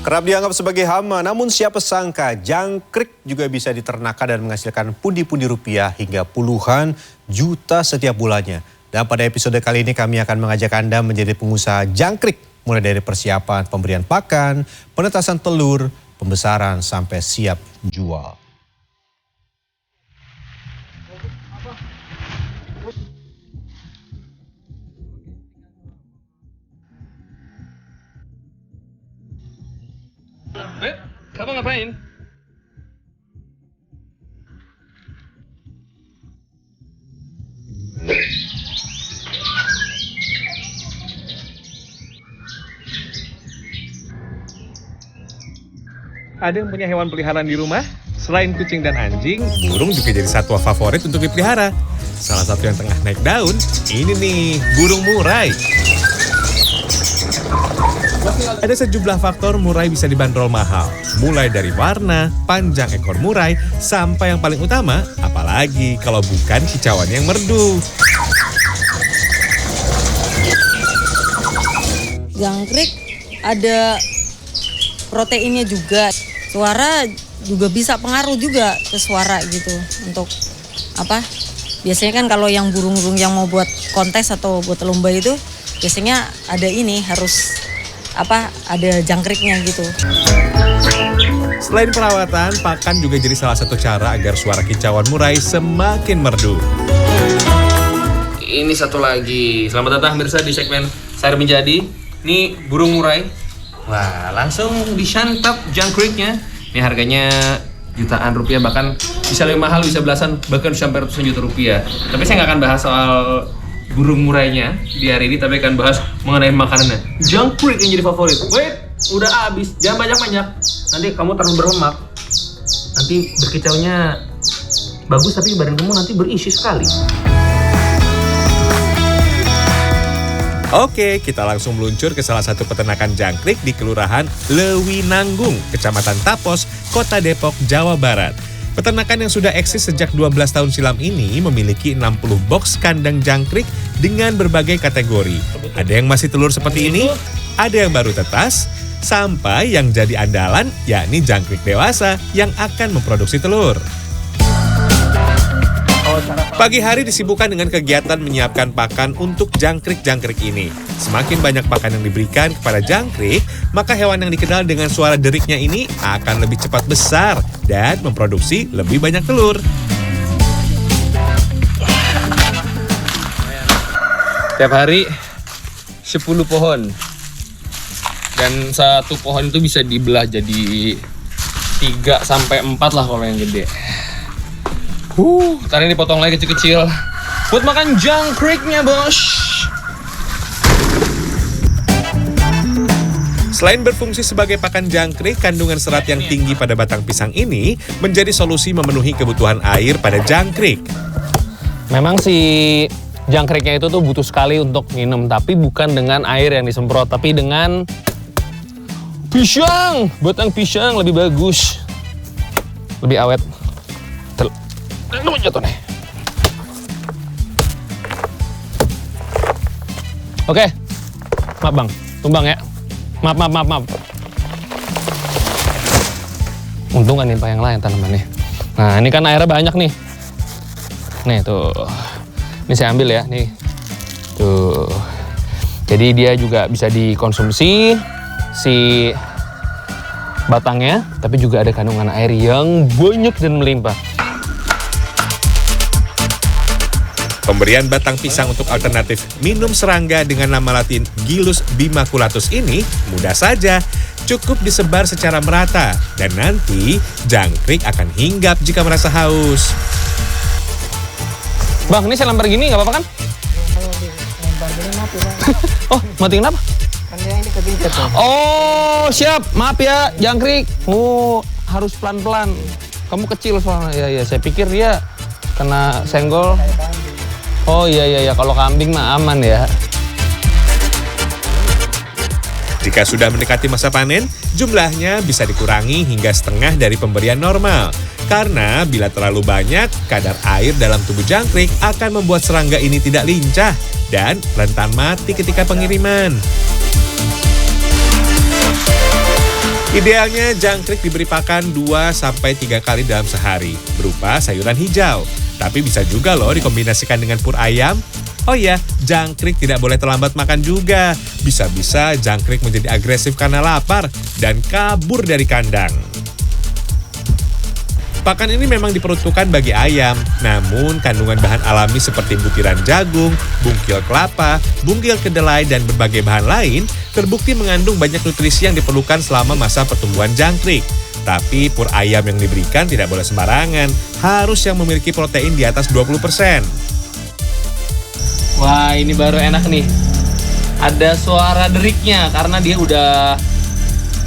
Kerap dianggap sebagai hama, namun siapa sangka jangkrik juga bisa diternakan dan menghasilkan pundi-pundi rupiah hingga puluhan juta setiap bulannya. Dan pada episode kali ini kami akan mengajak Anda menjadi pengusaha jangkrik. Mulai dari persiapan pemberian pakan, penetasan telur, pembesaran sampai siap jual. Kamu ngapain? Ada yang punya hewan peliharaan di rumah? Selain kucing dan anjing, burung juga jadi satwa favorit untuk dipelihara. Salah satu yang tengah naik daun, ini nih, burung murai. Ada sejumlah faktor murai bisa dibanderol mahal. Mulai dari warna, panjang ekor murai, sampai yang paling utama, apalagi kalau bukan kicauannya yang merdu. Jangkrik ada proteinnya juga. Suara juga bisa pengaruh juga ke suara gitu. Untuk apa? Biasanya kan kalau yang burung-burung yang mau buat kontes atau buat lomba itu, biasanya ada ini harus ada jangkriknya gitu. Selain perawatan, pakan juga jadi salah satu cara agar suara kicauan murai semakin merdu. Ini satu lagi. Selamat datang pemirsa di segmen Sayur Menjadi. Ini burung murai. Wah, langsung disantap jangkriknya. Ini harganya jutaan rupiah, bahkan bisa lebih mahal, bisa belasan, bahkan sampai ratusan juta rupiah. Tapi saya nggak akan bahas soal burung murainya di hari ini, tapi akan bahas mengenai makanannya. Jangkrik yang jadi favorit. Wait, udah habis. Jangan banyak-banyak. Nanti kamu terlalu berlemak. Nanti berkicaunya bagus, tapi badan kamu nanti berisi sekali. Oke, kita langsung meluncur ke salah satu peternakan jangkrik di Kelurahan Lewinanggung, Kecamatan Tapos, Kota Depok, Jawa Barat. Peternakan yang sudah eksis sejak 12 tahun silam ini memiliki 60 box kandang jangkrik dengan berbagai kategori. Ada yang masih telur seperti ini, ada yang baru tetas, sampai yang jadi andalan yakni jangkrik dewasa yang akan memproduksi telur. Pagi hari disibukkan dengan kegiatan menyiapkan pakan untuk jangkrik-jangkrik ini. Semakin banyak pakan yang diberikan kepada jangkrik, maka hewan yang dikenal dengan suara deriknya ini akan lebih cepat besar dan memproduksi lebih banyak telur. Tiap hari 10 pohon. Dan satu pohon itu bisa dibelah jadi 3 sampai 4 lah kalau yang gede. Ntar ini dipotong lagi kecil-kecil buat makan jangkriknya, bos. Selain berfungsi sebagai pakan jangkrik, kandungan serat yang tinggi pada batang pisang ini menjadi solusi memenuhi kebutuhan air pada jangkrik. Memang si jangkriknya itu tuh butuh sekali untuk minum, tapi bukan dengan air yang disemprot, tapi dengan pisang. Batang pisang lebih bagus, lebih awet. Lu jatuh nih. Oke. Maaf bang, tumbang ya. Maaf. Untung kan nimpa yang lain tanamannya. Nah ini kan airnya banyak nih. Nih tuh. Ini saya ambil ya, nih. Tuh. Jadi dia juga bisa dikonsumsi si batangnya, tapi juga ada kandungan air yang banyak dan melimpah. Pemberian batang pisang untuk alternatif minum serangga dengan nama latin Gilus bimaculatus ini mudah saja. Cukup disebar secara merata dan nanti jangkrik akan hinggap jika merasa haus. Bang, ini saya lempar gini nggak apa-apa kan? Kalau dilempar gini mati bang. Oh, mati kenapa? Kan dia ini kebincet bang. Oh, siap. Maaf ya, jangkrik. Oh, harus pelan-pelan. Kamu kecil soalnya. Ya, saya pikir dia kena senggol. Oh iya, kalau kambing mah aman ya. Jika sudah mendekati masa panen, jumlahnya bisa dikurangi hingga setengah dari pemberian normal. Karena bila terlalu banyak, kadar air dalam tubuh jangkrik akan membuat serangga ini tidak lincah dan rentan mati ketika pengiriman. Idealnya jangkrik diberi pakan 2-3 kali dalam sehari, berupa sayuran hijau. Tapi bisa juga loh dikombinasikan dengan pur ayam. Oh iya, jangkrik tidak boleh terlambat makan juga. Bisa-bisa jangkrik menjadi agresif karena lapar dan kabur dari kandang. Pakan ini memang diperuntukkan bagi ayam, namun kandungan bahan alami seperti butiran jagung, bungkil kelapa, bungkil kedelai, dan berbagai bahan lain terbukti mengandung banyak nutrisi yang diperlukan selama masa pertumbuhan jangkrik. Tapi pur ayam yang diberikan tidak boleh sembarangan, harus yang memiliki protein di atas 20%. Wah, ini baru enak nih. Ada suara deriknya karena dia udah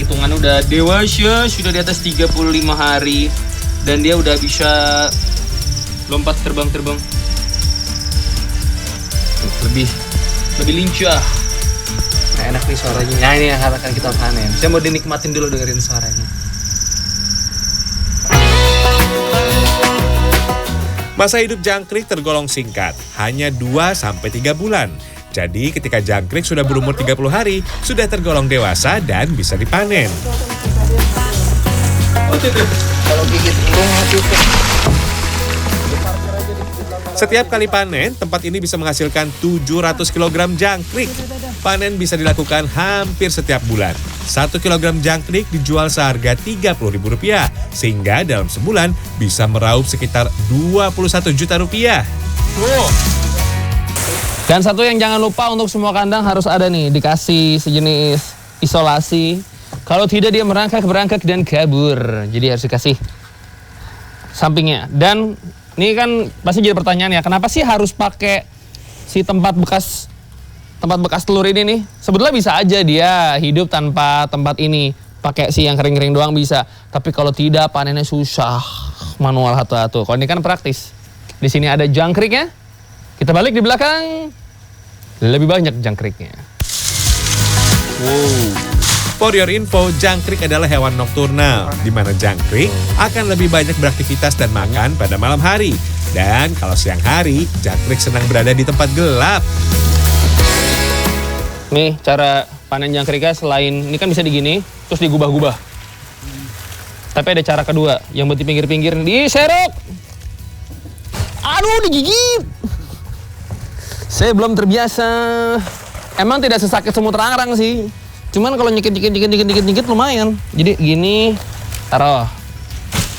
hitungannya udah dewasa, sudah di atas 35 hari. Dan dia udah bisa lompat terbang-terbang. Lebih lincah. Nah, enak nih suaranya. Nah, ini yang akan kita panen. Saya mau dinikmatin dulu dengerin suaranya. Masa hidup jangkrik tergolong singkat, hanya 2-3 bulan. Jadi ketika jangkrik sudah berumur 30 hari, sudah tergolong dewasa dan bisa dipanen. Kalau gigit Setiap kali panen, tempat ini bisa menghasilkan 700 kg jangkrik. Panen bisa dilakukan hampir setiap bulan. 1 kg jangkrik dijual seharga Rp30.000, sehingga dalam sebulan bisa meraup sekitar Rp21 juta. Dan satu yang jangan lupa untuk semua kandang harus ada nih, dikasih sejenis isolasi. Kalau tidak dia merangkak dan kabur. Jadi harus dikasih sampingnya. Dan ini kan pasti jadi pertanyaan ya, kenapa sih harus pakai si tempat bekas telur ini nih? Sebetulnya bisa aja dia hidup tanpa tempat ini. Pakai si yang kering-kering doang bisa. Tapi kalau tidak panennya susah. Manual satu-satu. Kalau ini kan praktis. Di sini ada jangkriknya. Kita balik di belakang. Lebih banyak jangkriknya. Wow. For your info, jangkrik adalah hewan nokturnal, di mana jangkrik akan lebih banyak beraktivitas dan makan pada malam hari. Dan kalau siang hari, jangkrik senang berada di tempat gelap. Nih cara panen jangkriknya selain, ini kan bisa digini, terus digubah-gubah. Tapi ada cara kedua, yang buat di pinggir-pinggir, diserok. Aduh, digigit. Saya belum terbiasa. Emang tidak sesakit semut rangrang sih. Cuman kalau nyikit lumayan. Jadi gini, taruh.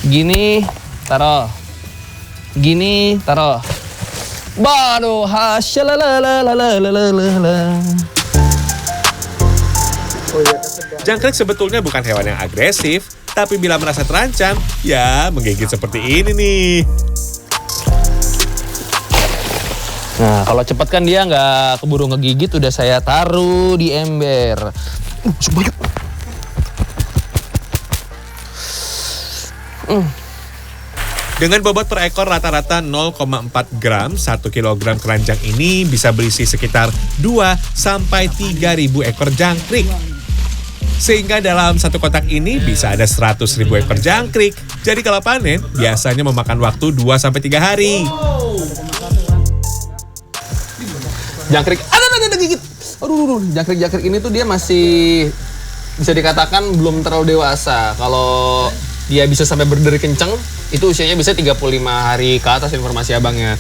Gini, taruh. Gini, taruh. Baduh, hasyalalalalalalala. Jangkrik sebetulnya bukan hewan yang agresif, tapi bila merasa terancam, ya menggigit seperti ini nih. Nah, kalau cepat kan dia nggak keburu ngegigit, udah saya taruh di ember. Sebanyak. Dengan bobot per ekor rata-rata 0,4 gram, 1 kilogram keranjang ini bisa berisi sekitar 2-3 ribu ekor jangkrik. Sehingga dalam satu kotak ini bisa ada 100 ribu ekor jangkrik. Jadi kalau panen, biasanya memakan waktu 2-3 hari. Jangkrik, ada gigit. Aduh, jangkrik ini tuh dia masih bisa dikatakan belum terlalu dewasa. Kalau dia bisa sampai berdiri kenceng, itu usianya bisa 35 hari ke atas informasi abangnya.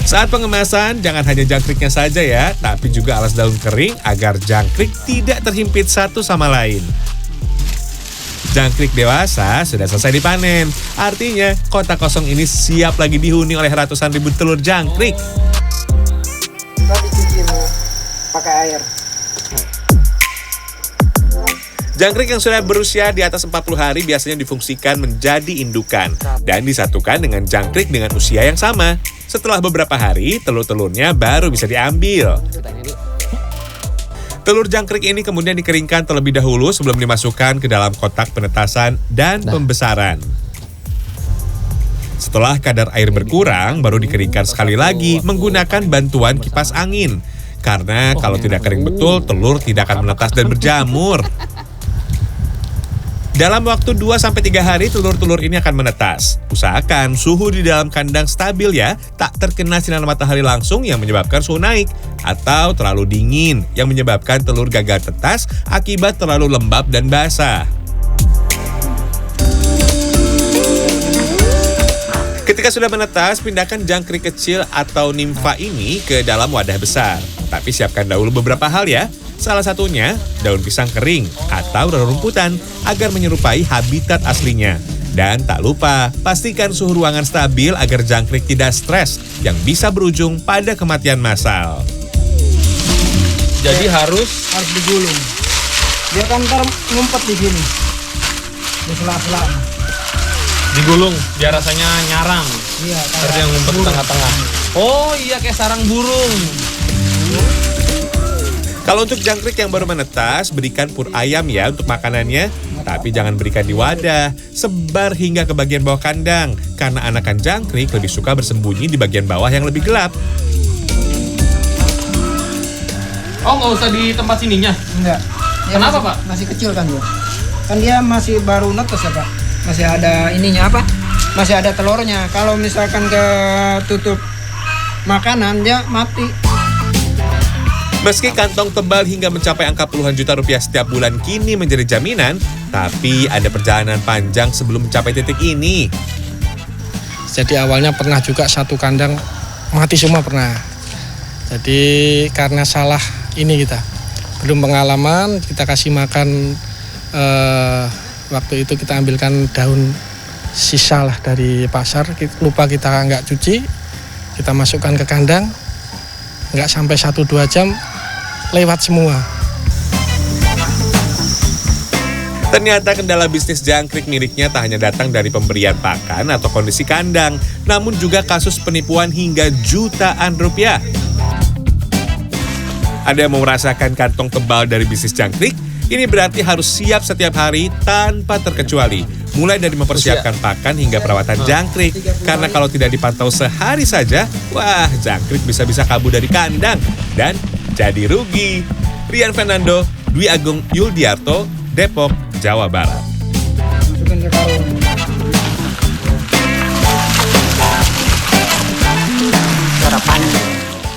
Saat pengemasan, jangan hanya jangkriknya saja ya, tapi juga alas daun kering agar jangkrik tidak terhimpit satu sama lain. Jangkrik dewasa sudah selesai dipanen. Artinya, kotak kosong ini siap lagi dihuni oleh ratusan ribu telur jangkrik. Pakai air. Jangkrik yang sudah berusia di atas 40 hari biasanya difungsikan menjadi indukan dan disatukan dengan jangkrik dengan usia yang sama. Setelah beberapa hari, telur-telurnya baru bisa diambil. Telur jangkrik ini kemudian dikeringkan terlebih dahulu sebelum dimasukkan ke dalam kotak penetasan dan pembesaran. Setelah kadar air berkurang, baru dikeringkan sekali lagi menggunakan bantuan kipas angin. Karena kalau tidak kering betul, telur tidak akan menetas dan berjamur. Dalam waktu 2-3 hari, telur-telur ini akan menetas. Usahakan suhu di dalam kandang stabil ya, tak terkena sinar matahari langsung yang menyebabkan suhu naik. Atau terlalu dingin yang menyebabkan telur gagal tetas akibat terlalu lembab dan basah. Ketika sudah menetas, pindahkan jangkrik kecil atau nimfa ini ke dalam wadah besar. Tapi siapkan dahulu beberapa hal ya. Salah satunya, daun pisang kering atau rerumputan agar menyerupai habitat aslinya. Dan tak lupa, pastikan suhu ruangan stabil agar jangkrik tidak stres yang bisa berujung pada kematian massal. Jadi harus digulung. Dia kan ntar ngumpet di sini. Di sela-sela. digulung biar rasanya nyarang. Iya, Terus yang ngumpet di tengah-tengah. Oh iya, kayak sarang burung. Kalau untuk jangkrik yang baru menetas, berikan pur ayam ya untuk makanannya. Tapi jangan berikan di wadah, sebar hingga ke bagian bawah kandang. Karena anakan jangkrik lebih suka bersembunyi di bagian bawah yang lebih gelap. Oh, nggak usah di tempat sininya? Enggak. Dia Kenapa, masih, Pak? Masih kecil kan dia. Kan dia masih baru netes ya, Pak. Masih ada ininya apa? Masih ada telurnya. Kalau misalkan ketutup makanan, dia mati. Meski kantong tebal hingga mencapai angka puluhan juta rupiah setiap bulan kini menjadi jaminan, tapi ada perjalanan panjang sebelum mencapai titik ini. Jadi awalnya pernah juga satu kandang mati semua pernah. Jadi karena salah ini kita belum pengalaman, kita kasih makan waktu itu kita ambilkan daun sisa lah dari pasar, lupa kita nggak cuci, kita masukkan ke kandang, nggak sampai 1-2 jam lewat semua. Ternyata kendala bisnis jangkrik miliknya tak hanya datang dari pemberian pakan atau kondisi kandang, namun juga kasus penipuan hingga jutaan rupiah. Ada yang mau merasakan kantong tebal dari bisnis jangkrik? Ini berarti harus siap setiap hari tanpa terkecuali. Mulai dari mempersiapkan pakan hingga perawatan jangkrik. Karena kalau tidak dipantau sehari saja, wah jangkrik bisa-bisa kabur dari kandang dan jadi rugi. Rian Fernando, Dwi Agung Yuldiarto, Depok, Jawa Barat. Masukin ke karung.